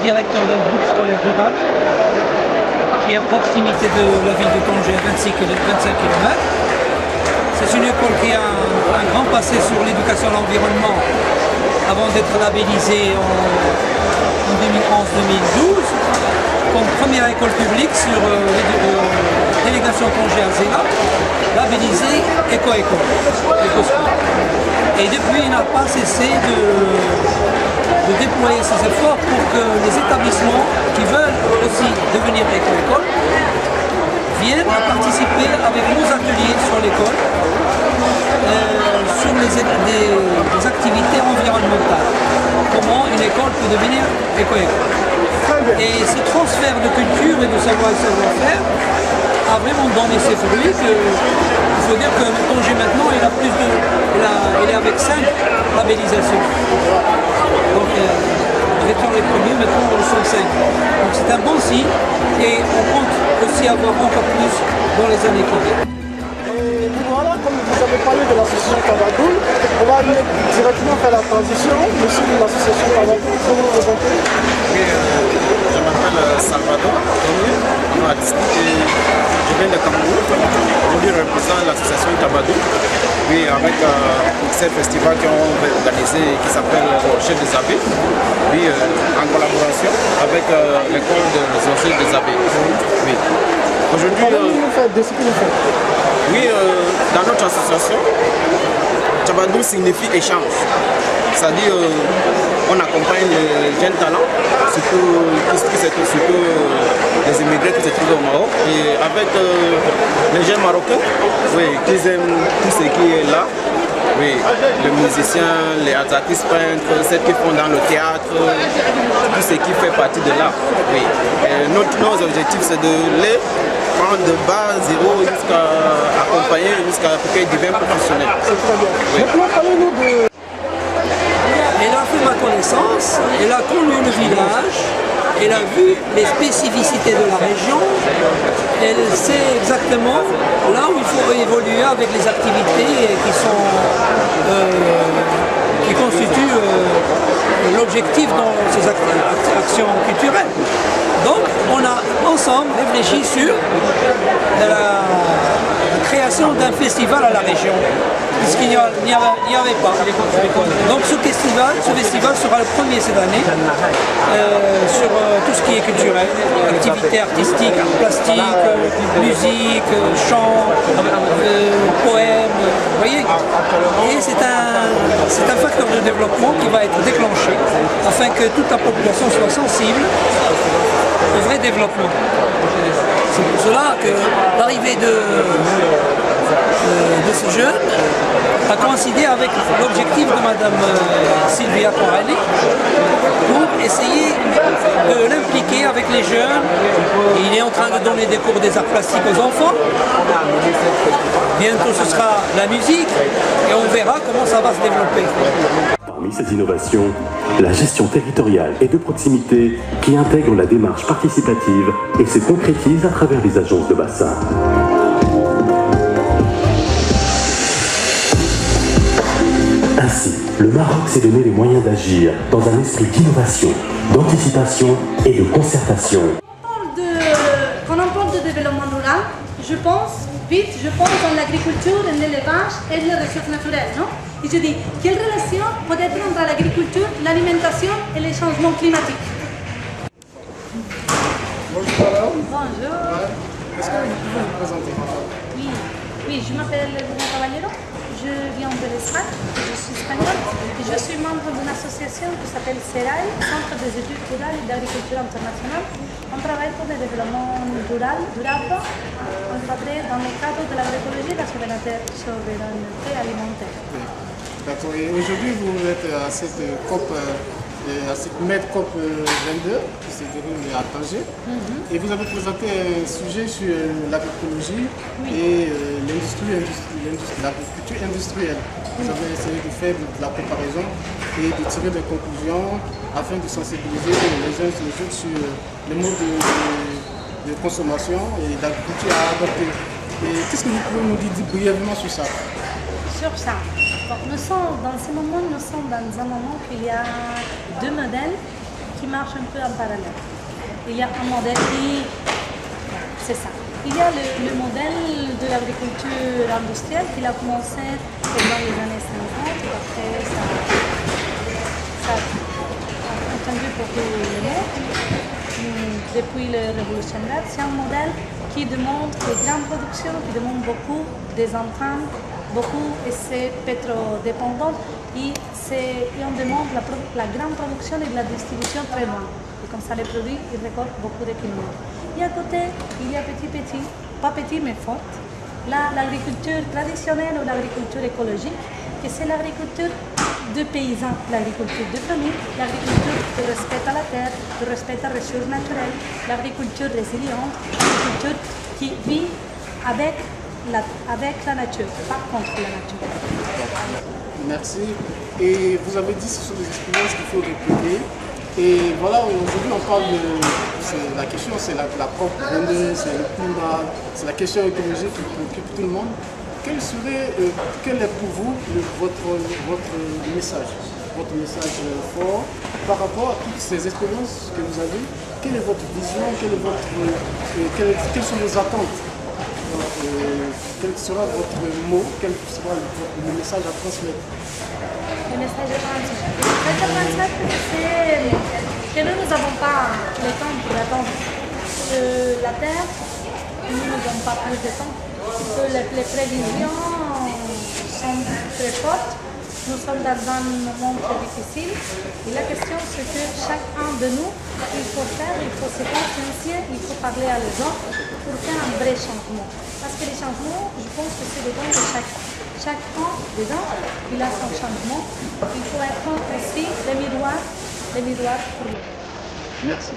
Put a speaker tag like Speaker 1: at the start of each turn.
Speaker 1: directeur d'un groupe scolaire rural qui est à proximité de la ville de Tanger, à 25 km. C'est une école qui a un grand passé sur l'éducation à l'environnement avant d'être labellisée en 2011-2012 comme première école publique sur délégation Tanger-Azéla, labellisée Éco-École. Et depuis, il n'a pas cessé de déployer ses efforts pour que les établissements qui veulent aussi devenir éco-école viennent à participer avec nos ateliers sur l'école sur des activités environnementales. Comment une école peut devenir éco-école. Et ce transfert de culture et de savoir-faire a vraiment donné ses fruits. Il faut dire que Tanger maintenant, il est avec 5 labellisations. Donc, étant les premiers, maintenant on sont 5. Donc c'est un bon signe et on compte aussi avoir encore plus dans les années qui viennent.
Speaker 2: Et voilà, comme vous avez parlé de l'association Tabadoul, on va aller directement faire la transition. Monsieur de l'association Tabadoul, comment vous présentez?
Speaker 3: Je m'appelle Salvador Artistique et je viens de Cameroun. Aujourd'hui, je représente l'association Tabadoul. Oui, avec ces festivals qui ont organisé qui s'appelle Rocher des Abbés. Oui, en collaboration avec l'école des Rochers des Abbés. Oui. Aujourd'hui, oui, dans notre association, Tabadoul signifie échange. C'est-à-dire on accompagne les jeunes talents, surtout les immigrés qui se trouvent au Maroc, et avec les jeunes marocains, oui, qui aiment tout ce qui est là. Oui, les musiciens, les artistes peintres, ceux qui font dans le théâtre, tout ce qui fait partie de l'art. Oui. Nos objectifs, c'est de les prendre de base zéro jusqu'à accompagner, jusqu'à ce qu'ils deviennent professionnels.
Speaker 2: C'est très bien. Oui. Maintenant, parlez-nous de...
Speaker 1: Elle a fait ma connaissance, elle a connu le village, elle a vu les spécificités de la région, elle sait exactement là où il faut évoluer avec les activités qui constituent l'objectif dans ces actions culturelles. Donc on a ensemble réfléchi sur la création d'un festival à la région, puisqu'il n'y avait pas. Donc ce festival sera le premier cette année sur tout ce qui est culturel, activités artistiques, plastique, musique, chant, poèmes, vous voyez. Et c'est un facteur de développement qui va être déclenché afin que toute la population soit sensible au vrai développement. C'est pour cela que l'arrivée de ce jeune a coïncidé avec l'objectif de Madame Sylvia Corelli pour essayer de l'impliquer avec les jeunes. Il est en train de donner des cours des arts plastiques aux enfants. Bientôt ce sera la musique et on verra comment ça va se développer.
Speaker 4: Parmi ces innovations, la gestion territoriale et de proximité qui intègre la démarche participative et se concrétise à travers les agences de bassin. Ainsi, le Maroc s'est donné les moyens d'agir dans un esprit d'innovation, d'anticipation et de concertation.
Speaker 5: Quand on parle de développement rural, je pense dans l'agriculture, l'élevage et les ressources naturelles, non? Et je dis, quelle relation peut être entre l'agriculture, l'alimentation et les changements climatiques?
Speaker 2: Bonjour.
Speaker 5: Bonjour.
Speaker 2: Est-ce que vous pouvez vous présenter?
Speaker 5: Oui, je m'appelle Luna Caballero, je viens de l'Espagne, je suis espagnole et je suis membre d'une association qui s'appelle CERAI, Centre des études rurales et d'agriculture internationale. On travaille pour le développement rural, durable, on travaille dans le cadre de l'agroécologie et de la souveraineté alimentaire.
Speaker 2: D'accord. Et aujourd'hui, vous êtes à cette COP, à cette MedCOP 22 qui s'est déroulée à Tanger. Et vous avez présenté un sujet sur l'agroécologie et l'agriculture industrielle. Vous avez essayé de faire de la comparaison et de tirer des conclusions afin de sensibiliser les uns et les autres sur les modes de consommation et d'agriculture à adopter. Et qu'est-ce que vous pouvez nous dire brièvement sur ça?
Speaker 5: Sur ça. Bon, dans ce moment, nous sommes dans un moment qu'il y a deux modèles qui marchent un peu en parallèle. Il y a un modèle qui... C'est ça. Il y a le modèle de l'agriculture industrielle qui a commencé dans les années 50 et après ça a entendu pour tout le monde. Depuis la Révolution verte, c'est un modèle qui demande des grandes productions, qui demande beaucoup des empreintes, beaucoup et c'est pétrodépendant et on demande la grande production et de la distribution très loin. Et comme ça, les produits, ils récoltent beaucoup de kilomètres. Et à côté, il y a petit, pas petit mais fort, l'agriculture traditionnelle ou l'agriculture écologique, que c'est l'agriculture de paysans, l'agriculture de famille, l'agriculture de respect à la terre, de respect à les ressources naturelles, l'agriculture résiliente, l'agriculture qui vit avec la nature, pas contre la nature.
Speaker 2: Merci. Et vous avez dit que ce sont des expériences qu'il faut répliquer. Et voilà, aujourd'hui on parle de... La question c'est la propre vendeuse, c'est le climat, c'est la question écologique qui préoccupe tout le monde. Quel est pour vous votre message fort par rapport à toutes ces expériences que vous avez? Quelle est votre vision? Quelles sont vos attentes? Quel sera votre mot? Quel sera le message à transmettre?
Speaker 5: Le message à transmettre, c'est que nous n'avons pas le temps pour attendre. La Terre, nous n'avons pas plus de temps. Les prévisions sont très fortes. Nous sommes dans un monde très difficile. Et la question, c'est que chacun de nous, il faut se consciencier, il faut parler à les gens pour faire un vrai changement. Parce que les changements, je pense que c'est le don de chacun. Chacun des gens, il a son changement. Il faut être aussi le miroir pour lui.
Speaker 2: Merci.